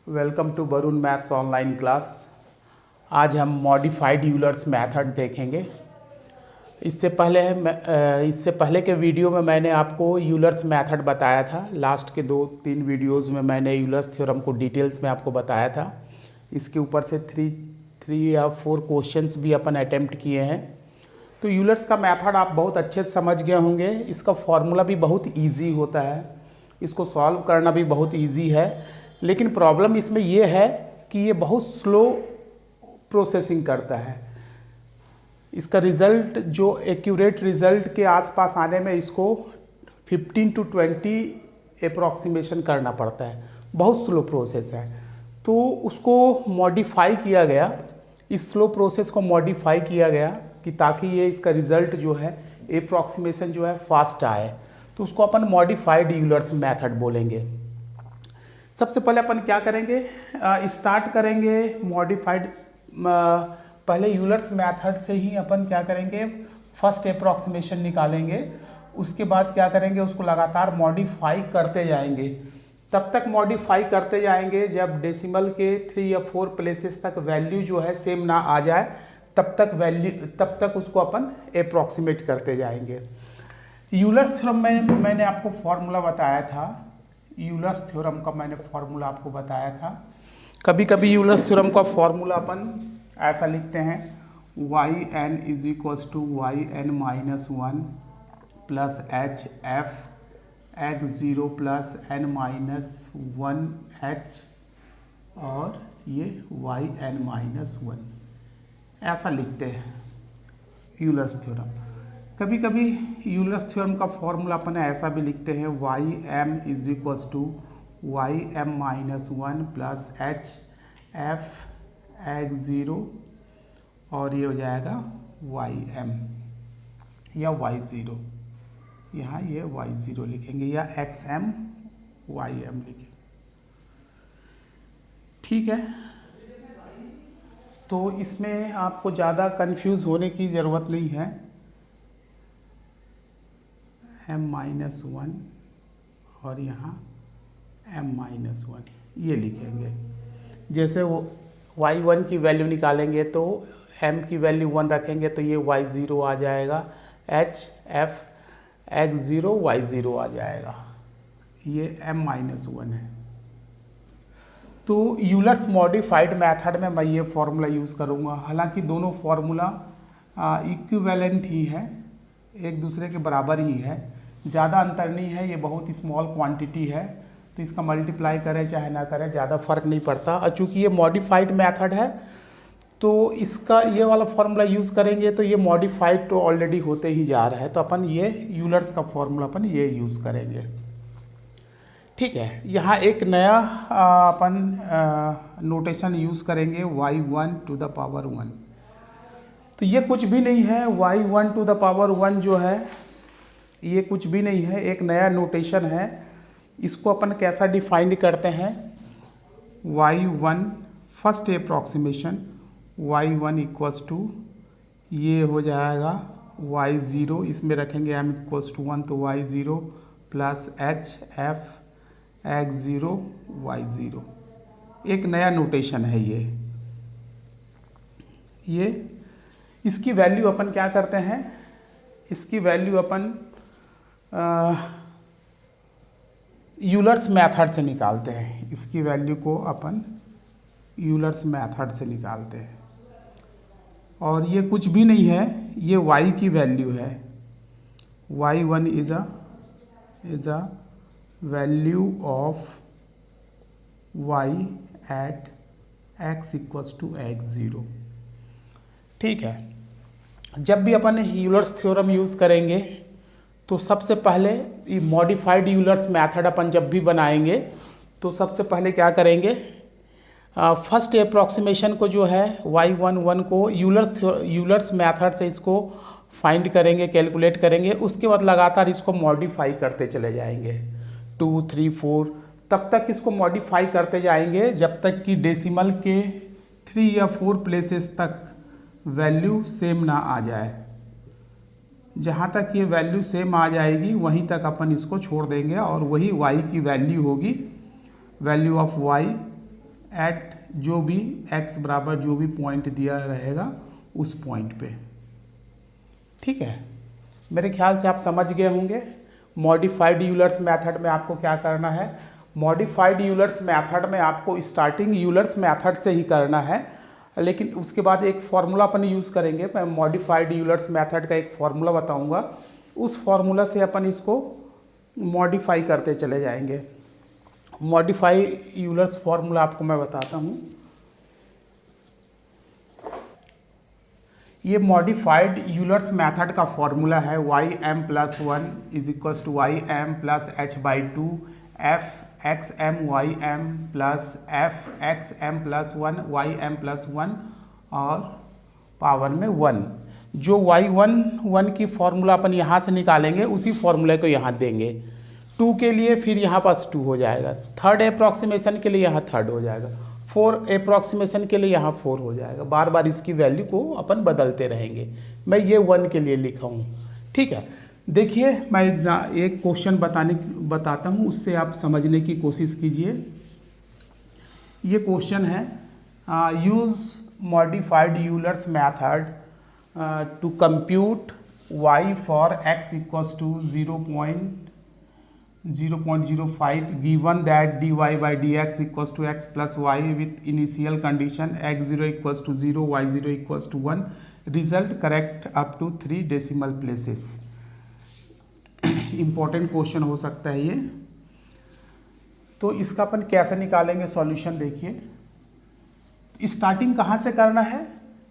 Welcome to Varun maths online class. आज हम modified Euler's method देखेंगे। इससे पहले के वीडियो में मैंने आपको यूलर्स मेथड बताया था। लास्ट के 2-3 वीडियोज़ में मैंने यूलर्स थ्योरम को डिटेल्स में आपको बताया था। इसके ऊपर से 3 या 4 क्वेश्चंस भी अपन अटेम्प्ट किए हैं। तो यूलर्स का मेथड आप बहुत अच्छे से समझ गए होंगे। इसका फॉर्मूला भी बहुत ईजी होता है, इसको सॉल्व करना भी बहुत ईजी है। लेकिन प्रॉब्लम इसमें ये है कि ये बहुत स्लो प्रोसेसिंग करता है। इसका रिज़ल्ट जो एक्यूरेट रिज़ल्ट के आसपास आने में इसको 15 to 20 अप्रॉक्सीमेशन करना पड़ता है। बहुत स्लो प्रोसेस है। तो उसको मॉडिफाई किया गया, इस स्लो प्रोसेस को मॉडिफाई किया गया कि ताकि ये इसका रिज़ल्ट जो है अप्रॉक्सीमेशन जो है फास्ट आए। तो उसको अपन मॉडिफाइड यूलर्स मेथड बोलेंगे। सबसे पहले अपन क्या करेंगे, स्टार्ट करेंगे मॉडिफाइड। पहले यूलर्स मेथड से ही अपन क्या करेंगे, फर्स्ट अप्रॉक्सीमेशन निकालेंगे। उसके बाद क्या करेंगे, उसको लगातार मॉडिफाई करते जाएंगे। तब तक मॉडिफाई करते जाएंगे जब डेसिमल के 3 या 4 प्लेसेस तक वैल्यू जो है सेम ना आ जाए, तब तक उसको अपन अप्रॉक्सीमेट करते जाएंगे। यूलर्स थ्योरम में मैंने आपको फॉर्मूला बताया था। यूलर्स थ्योरम का मैंने फॉर्मूला आपको बताया था। कभी कभी यूलर्स थ्योरम का फॉर्मूला अपन ऐसा लिखते हैं, yn is equals to yn minus 1 plus h f x0 plus n minus 1 h और ये yn माइनस 1, ऐसा लिखते हैं यूलर्स थ्योरम। कभी कभी यूलर्स थ्योरम का फॉर्मूला अपन ऐसा भी लिखते हैं, ym is equals to ym minus 1 plus h f x0 और ये हो जाएगा ym या y0। यहाँ ये y0 लिखेंगे या xm ym लिखेंगे। ठीक है, तो इसमें आपको ज़्यादा कंफ्यूज होने की ज़रूरत नहीं है। m माइनस 1 और यहाँ m माइनस 1 ये लिखेंगे। जैसे वो y1 की वैल्यू निकालेंगे तो m की वैल्यू 1 रखेंगे तो ये y0 आ जाएगा, h f x0 y0 आ जाएगा, ये m माइनस 1 है। तो यूलर्स मॉडिफाइड मेथड में मैं ये फार्मूला यूज़ करूँगा। हालांकि दोनों फार्मूला इक्विवेलेंट ही है, एक दूसरे के बराबर ही है, ज़्यादा अंतर नहीं है। ये बहुत स्मॉल क्वांटिटी है तो इसका मल्टीप्लाई करें चाहे ना करें ज़्यादा फर्क नहीं पड़ता। और चूँकि ये मॉडिफाइड मेथड है तो इसका ये वाला फार्मूला यूज़ करेंगे तो ये मॉडिफाइड तो ऑलरेडी होते ही जा रहा है, तो अपन ये यूलर्स का फार्मूला अपन ये यूज़ करेंगे। ठीक है, यहाँ एक नया अपन नोटेशन यूज़ करेंगे, y1 टू द पावर 1। तो ये कुछ भी नहीं है, y1 टू द पावर 1 जो है ये कुछ भी नहीं है, एक नया नोटेशन है। इसको अपन कैसा डिफाइंड करते हैं, y1 first approximation y1 equals to ये हो जाएगा y0, इसमें रखेंगे m इक्वल्स टू 1 तो y0 plus h f x0 y0। एक नया नोटेशन है ये इसकी वैल्यू अपन क्या करते हैं, इसकी वैल्यू अपन यूलर्स मेथड से निकालते हैं। इसकी वैल्यू को अपन यूलर्स मेथड से निकालते हैं और ये कुछ भी नहीं है, ये y की वैल्यू है। y1 is a value of y at x equals to x0। ठीक है, जब भी अपन यूलर्स थ्योरम यूज़ करेंगे तो सबसे पहले मॉडिफाइड यूलर्स मेथड अपन जब भी बनाएंगे तो सबसे पहले क्या करेंगे, फर्स्ट अप्रॉक्सीमेशन को जो है y11 को यूलर्स मेथड से इसको फाइंड करेंगे, कैलकुलेट करेंगे। उसके बाद लगातार इसको मॉडिफाई करते चले जाएंगे 2, 3, 4, तब तक इसको मॉडिफाई करते जाएंगे जब तक कि डेसिमल के 3 या 4 प्लेसेस तक वैल्यू सेम ना आ जाए। जहाँ तक ये वैल्यू सेम आ जाएगी वहीं तक अपन इसको छोड़ देंगे और वही y की वैल्यू होगी, वैल्यू ऑफ y एट जो भी x बराबर जो भी पॉइंट दिया रहेगा उस पॉइंट पे। ठीक है, मेरे ख्याल से आप समझ गए होंगे। मॉडिफाइड यूलर्स मेथड में आपको क्या करना है, मॉडिफाइड यूलर्स मेथड में आपको स्टार्टिंग यूलर्स मेथड से ही करना है, लेकिन उसके बाद एक फार्मूला अपन यूज़ करेंगे। मैं मॉडिफाइड यूलर्स मेथड का एक फार्मूला बताऊंगा, उस फार्मूला से अपन इसको मॉडिफाई करते चले जाएंगे। मॉडिफाई यूलर्स फार्मूला आपको मैं बताता हूँ। ये मॉडिफाइड यूलर्स मेथड का फॉर्मूला है ym+1 is equals to ym+h/2 f(x(m)(ym) plus f(x(m+1) ym+1 और पावर में 1। जो y1 की फॉर्मूला अपन यहाँ से निकालेंगे उसी फॉर्मूले को यहाँ देंगे। 2 के लिए फिर यहाँ पास 2 हो जाएगा, थर्ड अप्रॉक्सीमेशन के लिए यहाँ थर्ड हो जाएगा, 4 अप्रॉक्सीमेशन के लिए यहाँ 4 हो जाएगा। बार बार इसकी वैल्यू को अपन बदलते रहेंगे। मैं ये 1 के लिए लिखा हूँ। ठीक है, देखिए मैं एक क्वेश्चन बताता हूँ, उससे आप समझने की कोशिश कीजिए। ये क्वेश्चन है, use modified Euler's method to compute y for x equals to 0.05 given that dy by dx equals to x plus y with initial condition x0 equals to 0 y0 equals to 1, result correct up to 3 decimal places। Important question हो सकता है ये। तो इसका अपन कैसे निकालेंगे solution, देखिए starting कहाँ से करना है,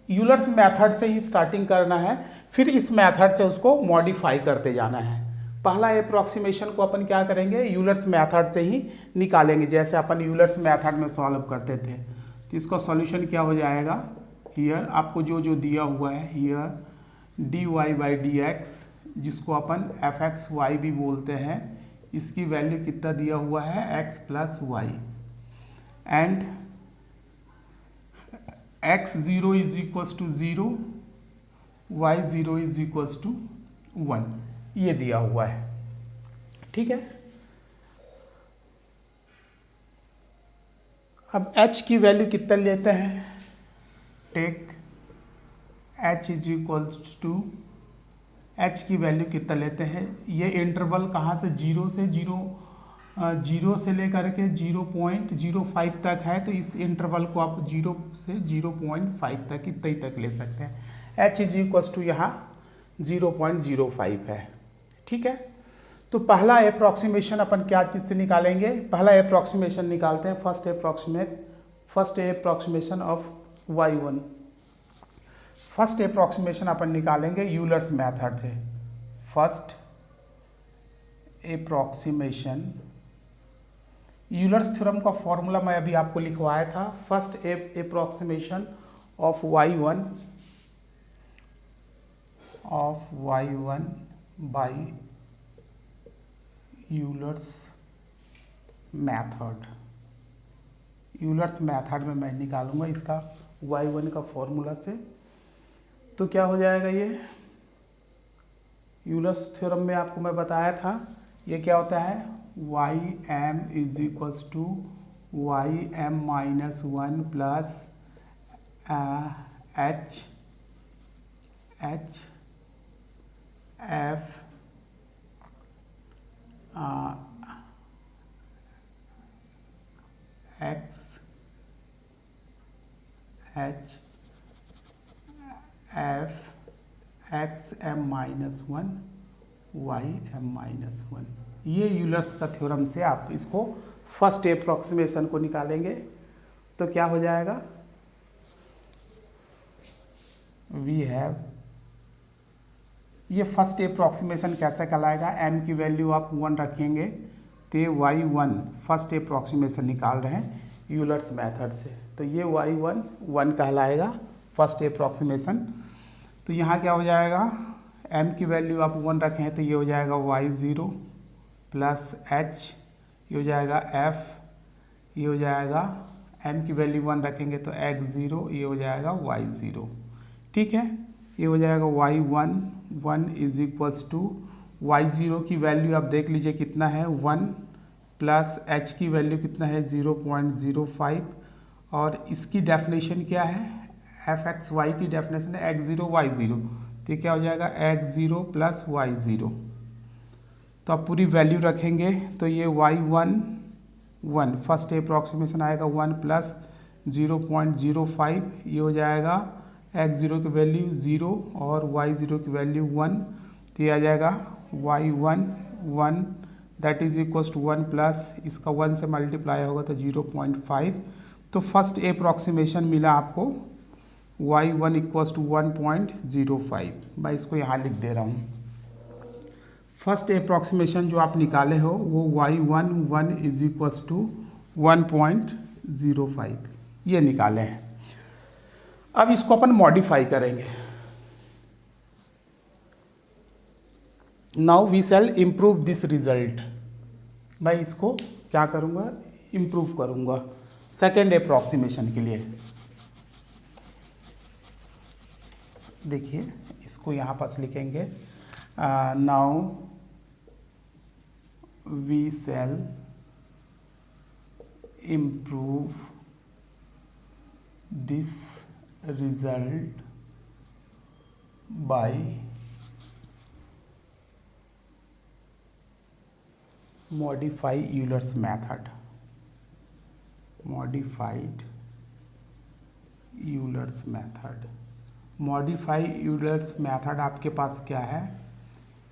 यूलर्स मेथड से ही स्टार्टिंग करना है, फिर इस मेथड से उसको मॉडिफाई करते जाना है। पहला अप्रॉक्सीमेशन को अपन क्या करेंगे, यूलर्स मेथड से ही निकालेंगे, जैसे अपन यूलर्स मेथड में सॉल्व करते थे। तो इसका सॉल्यूशन क्या हो जाएगा, हियर आपको जो जो दिया हुआ है, हियर dy बाई dx जिसको अपन fxy भी बोलते हैं, इसकी वैल्यू कितना दिया हुआ है x plus y, and x0 is equals to 0 y0 is equals to 1, ये दिया हुआ है। ठीक है, अब h की वैल्यू कितना लेते हैं, take h is equals to, h की वैल्यू कितना लेते हैं, ये इंटरवल कहाँ से, 0 से लेकर के 0.05 तक है, तो इस इंटरवल को आप 0 से 0.5 तक इतना ही तक ले सकते हैं। h इज इक्वल्स टू यहाँ 0.05 है। ठीक है, तो पहला अप्रॉक्सीमेशन अपन क्या चीज़ से निकालेंगे, पहला अप्रॉक्सीमेशन निकालते हैं, first approximation of y1। First approximation अपन निकालेंगे यूलर्स मेथड से। फर्स्ट अप्रॉक्सीमेशन, यूलर्स थ्योरम का फॉर्मूला मैं अभी आपको लिखवाया था। First approximation of y1 by Euler's method. Euler's method में मैं निकालूंगा इसका y1 का फॉर्मूला से। तो क्या हो जाएगा, ये यूलर्स थ्योरम में आपको मैं बताया था, ये क्या होता है, ym is equals to ym-1 plus h f x h f x m-1 y m-1। ये यूलर्स का थ्योरम से आप इसको फर्स्ट अप्रॉक्सीमेशन को निकालेंगे। तो क्या हो जाएगा, वी हैव, ये फर्स्ट अप्रॉक्सीमेशन कैसे कहलाएगा, m की वैल्यू आप 1 रखेंगे तो ये y1 फर्स्ट अप्रॉक्सीमेशन निकाल रहे हैं यूलर्स मेथड से, तो ये y1 1 कहलाएगा फर्स्ट अप्रॉक्सीमेशन। तो यहाँ क्या हो जाएगा, m की वैल्यू आप 1 रखें तो ये हो जाएगा y0 प्लस h, ये हो जाएगा f, ये हो जाएगा m की वैल्यू 1 रखेंगे तो x0, ये हो जाएगा y0। ठीक है, ये हो जाएगा y1 is equals to y0 की वैल्यू आप देख लीजिए कितना है 1 प्लस h की वैल्यू कितना है 0.05 और इसकी डेफिनेशन क्या है, एफ एक्स वाई की डेफिनेशन है x0 y0, तो ये क्या हो जाएगा x0 प्लस y0। तो आप पूरी वैल्यू रखेंगे तो ये y1 1 फर्स्ट अप्रॉक्सीमेशन आएगा 1 प्लस 0.05, ये हो जाएगा x0 की वैल्यू 0 और y0 की वैल्यू 1, तो ये आ जाएगा y1 1 that is equals to 1 plus इसका 1 से मल्टीप्लाई होगा तो 0.5। तो फर्स्ट अप्रॉक्सीमेशन मिला आपको y1 इक्वल्स टू 1.05। मैं इसको यहाँ लिख दे रहा हूँ। फर्स्ट अप्रॉक्सीमेशन जो आप निकाले हो वो y1 1 इज इक्वल्स टू 1.05 ये निकाले हैं। अब इसको अपन मॉडिफाई करेंगे। Now we shall improve this result. मैं इसको क्या करूँगा, इम्प्रूव करूँगा सेकेंड अप्रॉक्सीमेशन के लिए। देखिए इसको यहाँ पास लिखेंगे, now we shall improve this result by modify Euler's method. Modified Euler's method. Modify Euler's method आपके पास क्या है,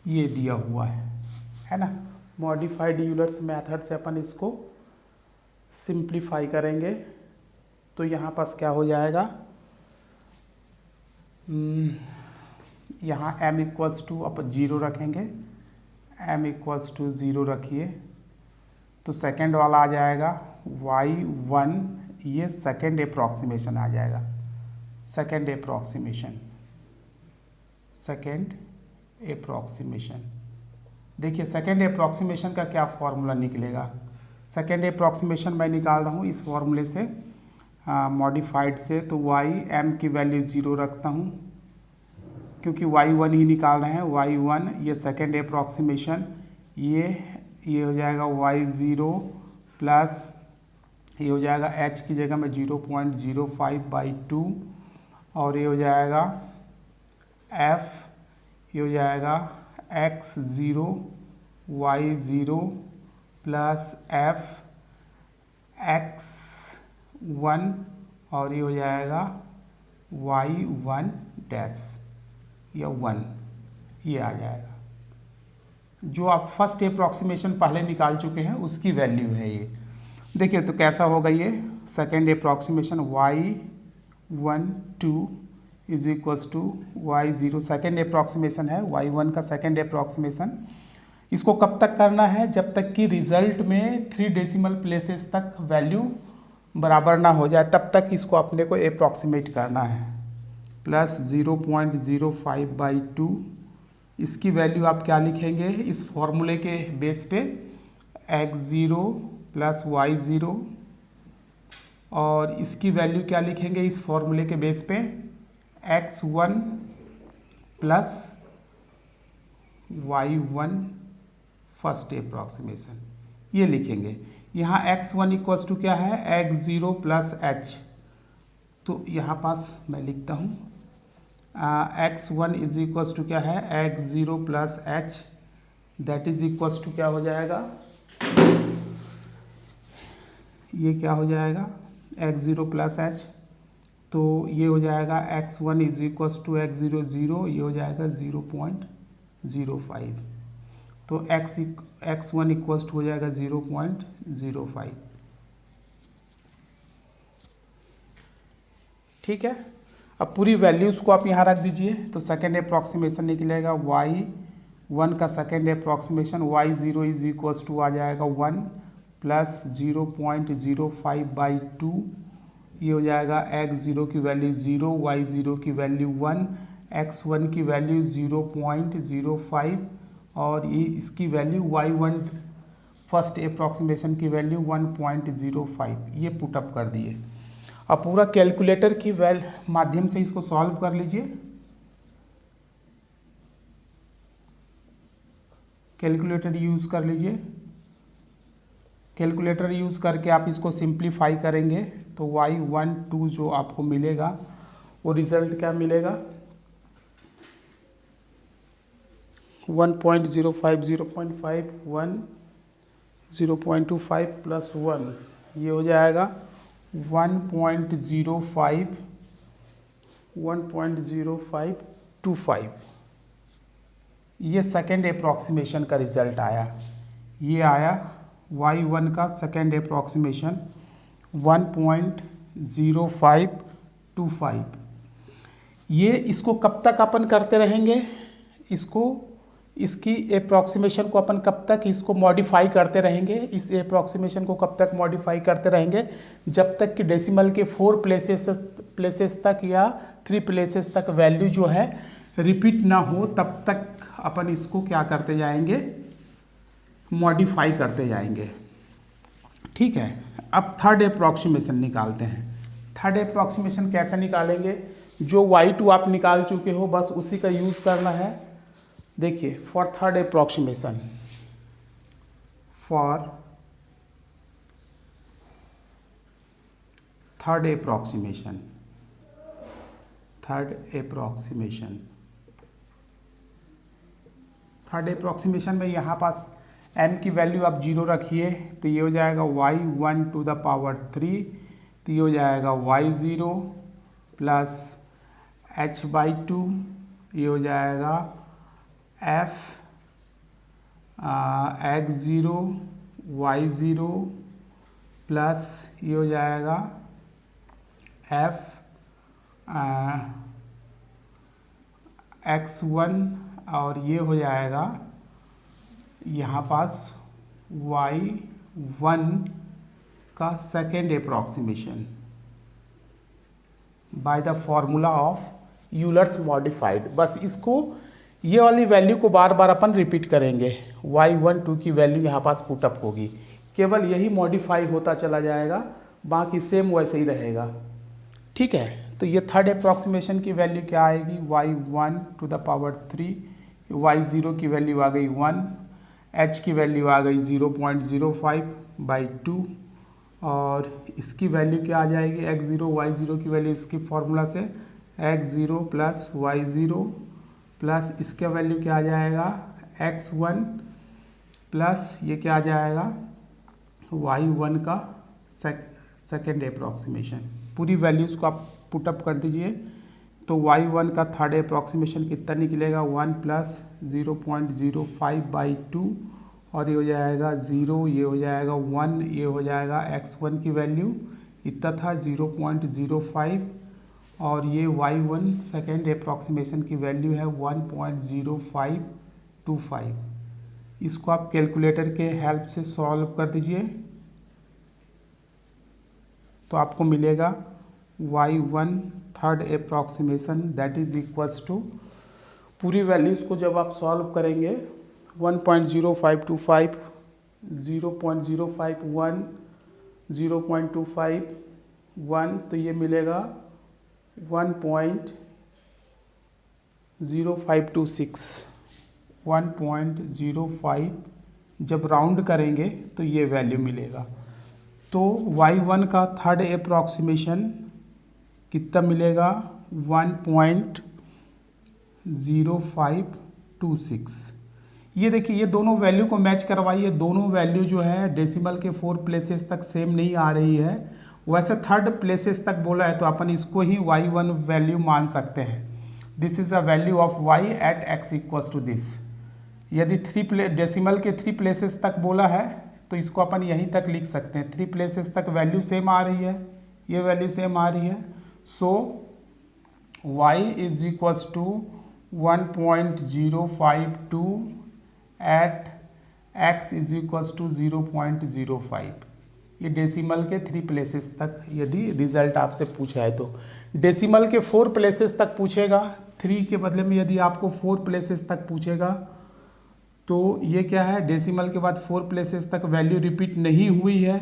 ये दिया हुआ है ना। मॉडिफाइड यूलर्स मेथड से अपन इसको सिंप्लीफाई करेंगे तो यहाँ पास क्या हो जाएगा, यहाँ m इक्वल्स टू अपन 0 रखेंगे, m इक्वल्स टू 0 रखिए तो सेकेंड वाला आ जाएगा y1, ये सेकेंड अप्रॉक्सीमेशन आ जाएगा। सेकेंड अप्रॉक्सीमेशन देखिए सेकेंड अप्रॉक्सीमेशन का क्या फॉर्मूला निकलेगा। सेकेंड अप्रॉक्सीमेशन मैं निकाल रहा हूँ इस फॉर्मूले से, मॉडिफाइड से, तो m की वैल्यू 0 रखता हूँ क्योंकि y1 ही निकाल रहे हैं। y1 ये सेकेंड अप्रॉक्सीमेशन, ये हो जाएगा y0 प्लस ये हो जाएगा h की जगह में 0.05/2 और ये हो जाएगा f, ये हो जाएगा x0 y0 plus f x1 और ये हो जाएगा y1 डैश या 1, ये आ जाएगा। जो आप फर्स्ट अप्रॉक्सीमेशन पहले निकाल चुके हैं उसकी वैल्यू है ये। देखिए तो कैसा होगा ये second approximation y1 2 is equals to y0, second approximation है y1 का सेकेंड अप्रॉक्सीमेशन। इसको कब तक करना है, जब तक कि रिजल्ट में 3 डेसिमल प्लेसेस तक वैल्यू बराबर ना हो जाए तब तक इसको अपने को अप्रॉक्सीमेट करना है। प्लस 0.05/2 इसकी वैल्यू आप क्या लिखेंगे इस फॉर्मूले के बेस पे, x0 प्लस y0, और इसकी वैल्यू क्या लिखेंगे इस फॉर्मूले के बेस पे, x1 plus y1 first approximation, ये लिखेंगे। यहाँ x1 इक्वल्स टू क्या है, x0 प्लस h, तो यहाँ पास मैं लिखता हूँ x1 इज इक्वल्स टू क्या है, x0 plus h, that is equals to क्या हो जाएगा, ये क्या हो जाएगा x0 प्लस h, तो ये हो जाएगा x1 is equals to x0 0, ये हो जाएगा 0.05, तो x1 इक्वल्स टू हो जाएगा 0.05। ठीक है, अब पूरी वैल्यूज़ को आप यहाँ रख दीजिए तो सेकेंड अप्रॉक्सीमेशन निकलेगा y1 का second approximation y0 is equals to आ जाएगा 1 प्लस 0.05/2, ये हो जाएगा x0 की वैल्यू 0, y0 की वैल्यू 1, x1 की वैल्यू 0.05 और ये इसकी वैल्यू y1 फर्स्ट अप्रॉक्सीमेशन की वैल्यू 1.05, ये पुटअप कर दिए। अब पूरा कैलकुलेटर की माध्यम से इसको सॉल्व कर लीजिए। कैलकुलेटर यूज़ कर लीजिए। कैलकुलेटर यूज़ करके आप इसको सिंप्लीफाई करेंगे तो y12 जो आपको मिलेगा वो रिजल्ट क्या मिलेगा 1.05 0.5 1 0.25 प्लस 1 ये हो जाएगा 1.0525। ये सेकेंड अप्रॉक्सीमेशन का रिजल्ट आया। ये आया y1 का सेकेंड अप्रॉक्सीमेशन 1.0525। ये इसको कब तक अपन करते रहेंगे, इसकी अप्रॉक्सीमेशन को अपन कब तक इसको मॉडिफाई करते रहेंगे, इस अप्रॉक्सीमेशन को कब तक मॉडिफाई करते रहेंगे, जब तक कि डेसिमल के 4 प्लेसेस तक या 3 प्लेसेस तक वैल्यू जो है रिपीट ना हो, तब तक अपन इसको क्या करते जाएंगे, मॉडिफाई करते जाएंगे। ठीक है, अब थर्ड अप्रॉक्सीमेशन निकालते हैं। थर्ड अप्रॉक्सीमेशन कैसे निकालेंगे, जो y2 आप निकाल चुके हो बस उसी का यूज़ करना है। देखिए for third approximation, third approximation में यहाँ पास m की वैल्यू आप 0 रखिए तो ये हो जाएगा y1 टू द पावर 3, तो ये हो जाएगा y0 प्लस h/2, ये हो जाएगा f x0 y0 प्लस ये हो जाएगा f x1 और ये हो जाएगा यहाँ पास y1 का second approximation by the formula of Euler's modified. बस इसको ये वाली वैल्यू को बार बार अपन रिपीट करेंगे। y12 की वैल्यू यहाँ पास पुटअप होगी, केवल यही मॉडिफाई होता चला जाएगा, बाकी सेम वैसे ही रहेगा। ठीक है, तो ये थर्ड अप्रॉक्सीमेशन की वैल्यू क्या आएगी, y1 to the power 3, y0 की वैल्यू आ गई 1, h की वैल्यू आ गई 0.05/2 और इसकी वैल्यू क्या आ जाएगी, x0 y0 की वैल्यू इसकी फॉर्मूला से x0 प्लस y0 प्लस इसका वैल्यू क्या आ जाएगा x1 प्लस ये क्या आ जाएगा y1 का सेकेंड अप्रॉक्सीमेशन। पूरी वैल्यूज़ को आप पुटअप कर दीजिए तो y1 का थर्ड अप्रॉक्सीमेशन कितना निकलेगा 1 प्लस 0.05/2 और ये हो जाएगा 0, ये हो जाएगा 1, ये हो जाएगा x1 की वैल्यू इतना था 0.05 और ये y1 सेकेंड अप्रॉक्सीमेशन की वैल्यू है 1.0525। इसको आप कैलकुलेटर के हेल्प से सॉल्व कर दीजिए तो आपको मिलेगा y1 third approximation that is equals to, पूरी वैल्यूज़ को जब आप सॉल्व करेंगे 1.0525, 0.051, 0.25, 1 तो ये मिलेगा 1.0526, 1.05 जब राउंड करेंगे तो ये वैल्यू मिलेगा। तो y1 का थर्ड अप्रॉक्सीमेशन कितना मिलेगा 1.0526। ये देखिए ये दोनों वैल्यू को मैच करवाइए, दोनों वैल्यू जो है डेसिमल के 4 प्लेसेस तक सेम नहीं आ रही है, वैसे थर्ड प्लेसेस तक बोला है तो अपन इसको ही y1 वैल्यू मान सकते हैं। This is a value of y at x equals to this. यदि डेसिमल के 3 प्लेसेस तक बोला है तो इसको अपन यहीं तक लिख सकते हैं, 3 प्लेसेस तक वैल्यू सेम आ रही है, ये वैल्यू सेम आ रही है। So y is equals to 1.052 at x is equals to 0.05। ये डेसिमल के 3 प्लेसेस तक यदि रिजल्ट आपसे पूछा है तो, डेसिमल के 4 प्लेसेस तक पूछेगा, 3 के बदले में यदि आपको 4 प्लेसेस तक पूछेगा तो ये क्या है, डेसिमल के बाद 4 प्लेसेस तक वैल्यू रिपीट नहीं हुई है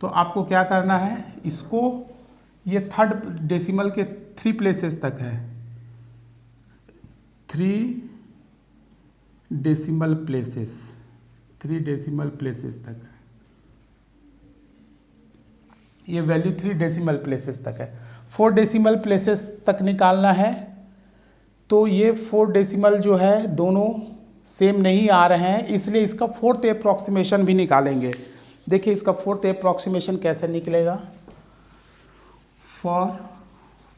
तो आपको क्या करना है, इसको ये थर्ड डेसिमल के 3 प्लेसेस तक है, 3 डेसिमल प्लेसेस तक। ये वैल्यू 3 डेसिमल प्लेसेस तक है। 4 डेसिमल प्लेसेस तक निकालना है तो ये 4 डेसिमल जो है दोनों सेम नहीं आ रहे हैं, इसलिए इसका 4th अप्रॉक्सीमेशन भी निकालेंगे। देखिए इसका 4th अप्रॉक्सीमेशन कैसे निकलेगा। फॉर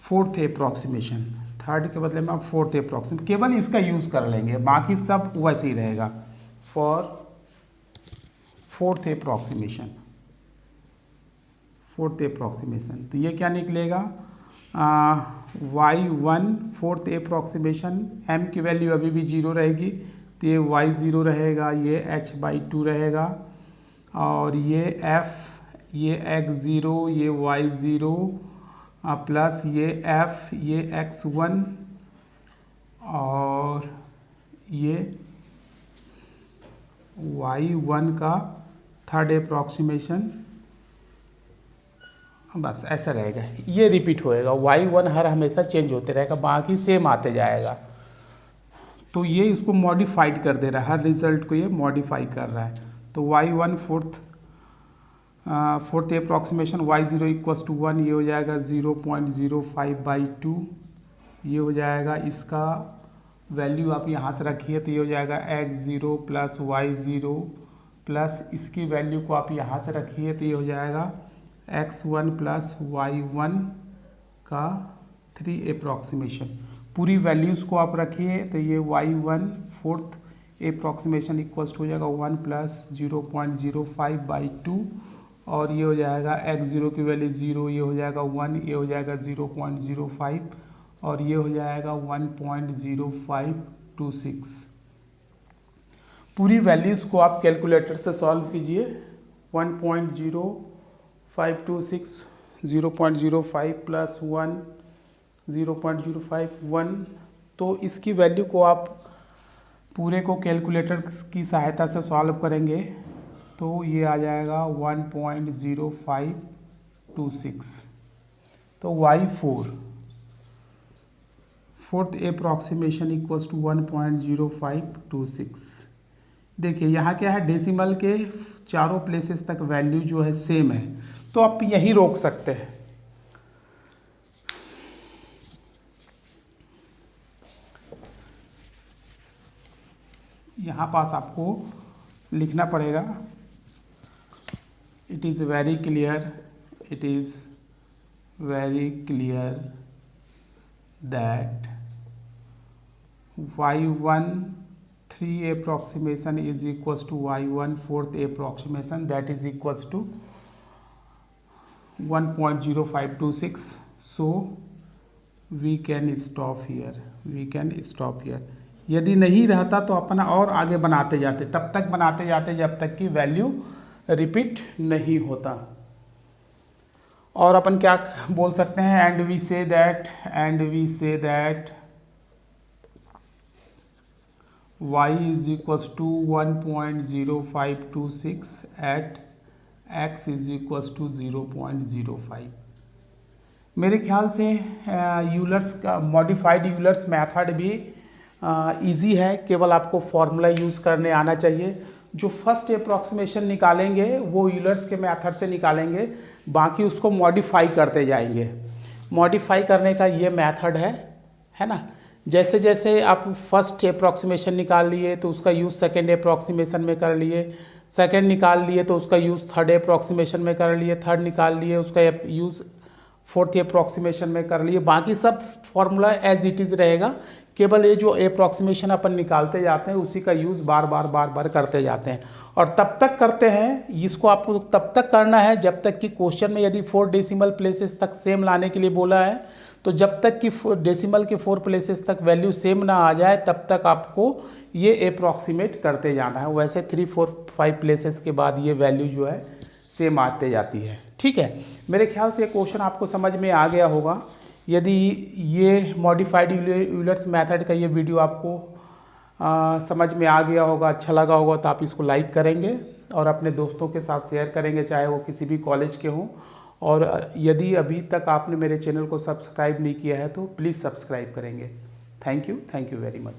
4th अप्रॉक्सीमेशन, 3rd के बदले में आप 4th अप्रॉक्सीमेशन केवल इसका यूज़ कर लेंगे, बाकी सब वैसे ही रहेगा। For 4th approximation, 4th approximation तो ये क्या निकलेगा, y1 4th अप्रॉक्सीमेशन, m की वैल्यू अभी भी 0 रहेगी तो ये y0 रहेगा, ये h/2 रहेगा, और ये f, ये x0, ये y0 प्लस ये f, ये x1 और ये y1 का 3rd अप्रॉक्सीमेशन, बस ऐसा रहेगा। ये रिपीट होएगा, y1 हर हमेशा चेंज होते रहेगा, बाकी सेम आते जाएगा। तो ये इसको मॉडिफाइड कर दे रहा है, हर रिजल्ट को ये मॉडिफाई कर रहा है। तो y1 4th approximation, y0 equals to 1, ये हो जाएगा 0.05/2, ये हो जाएगा। इसका वैल्यू आप यहाँ से रखिए तो ये हो जाएगा x0 प्लस y0 प्लस इसकी वैल्यू को आप यहाँ से रखिए तो ये हो जाएगा x1 प्लस y1 का 3 अप्रॉक्सीमेशन। पूरी वैल्यूज़ को आप रखिए तो ये y1 4th अप्रॉक्सीमेशन इक्वल्स हो जाएगा 1 प्लस 0.05/2, और ये हो जाएगा x0 की वैल्यू 0, ये हो जाएगा 1, ये हो जाएगा 0.05 और ये हो जाएगा 1.0526। पूरी वैल्यूज़ को आप कैलकुलेटर से सॉल्व कीजिए। 1.0526, 0.05 प्लस 1, 0.051, तो इसकी वैल्यू को आप पूरे को कैलकुलेटर की सहायता से सॉल्व करेंगे तो ये आ जाएगा 1.0526। तो y4 4th approximation equals to 1.0526। देखिए यहाँ क्या है, डेसिमल के चारों प्लेसेस तक वैल्यू जो है सेम है, तो आप यहीं रोक सकते हैं। यहाँ पास आपको लिखना पड़ेगा, it is very clear, it is very clear that y1 3 approximation is equals to y1 4th approximation, that is equals to 1.0526. so we can stop here, we can stop here। यदि नहीं रहता तो अपना और आगे बनाते जाते, तब तक बनाते जाते जब तक कि वैल्यू रिपीट नहीं होता। और अपन क्या बोल सकते हैं, and we say that y is equals to 1.0526 at x is equals to 0.05। मेरे ख्याल से यूलर्स का मॉडिफाइड यूलर्स मेथड भी इजी है, केवल आपको फॉर्मूला यूज़ करने आना चाहिए। जो फर्स्ट अप्रॉक्सीमेशन निकालेंगे वो यूलर्स के मेथड से निकालेंगे, बाकी उसको मॉडिफाई करते जाएंगे। मॉडिफाई करने का ये मेथड है ना। जैसे जैसे आप फर्स्ट अप्रॉक्सीमेशन निकाल लिए तो उसका यूज़ सेकेंड अप्रॉक्सीमेशन में कर लिए, सेकेंड निकाल लिए तो उसका यूज़ थर्ड अप्रॉक्सीमेशन में कर लिए, थर्ड निकाल लिए उसका यूज़ फोर्थ अप्रॉक्सीमेशन में कर लिए। बाकी सब फॉर्मूला एज इट इज़ रहेगा, केवल ये जो अप्रॉक्सीमेशन अपन निकालते जाते हैं उसी का यूज़ बार बार करते जाते हैं। और तब तक करते हैं, इसको आपको तब तक करना है जब तक कि क्वेश्चन में यदि 4 डेसिमल प्लेसेस तक सेम लाने के लिए बोला है, तो जब तक कि डेसिमल के 4 प्लेसेस तक वैल्यू सेम ना आ जाए तब तक आपको ये अप्रॉक्सीमेट करते जाना है। वैसे 3, 4, 5 प्लेसेस के बाद ये वैल्यू जो है सेम आते जाती है। ठीक है, मेरे ख्याल से ये क्वेश्चन आपको समझ में आ गया होगा। यदि ये मॉडिफाइड यूलर्स मेथड का ये वीडियो आपको समझ में आ गया होगा, अच्छा लगा होगा, तो आप इसको लाइक करेंगे और अपने दोस्तों के साथ शेयर करेंगे, चाहे वो किसी भी कॉलेज के हों। और यदि अभी तक आपने मेरे चैनल को सब्सक्राइब नहीं किया है तो प्लीज़ सब्सक्राइब करेंगे। Thank you very much.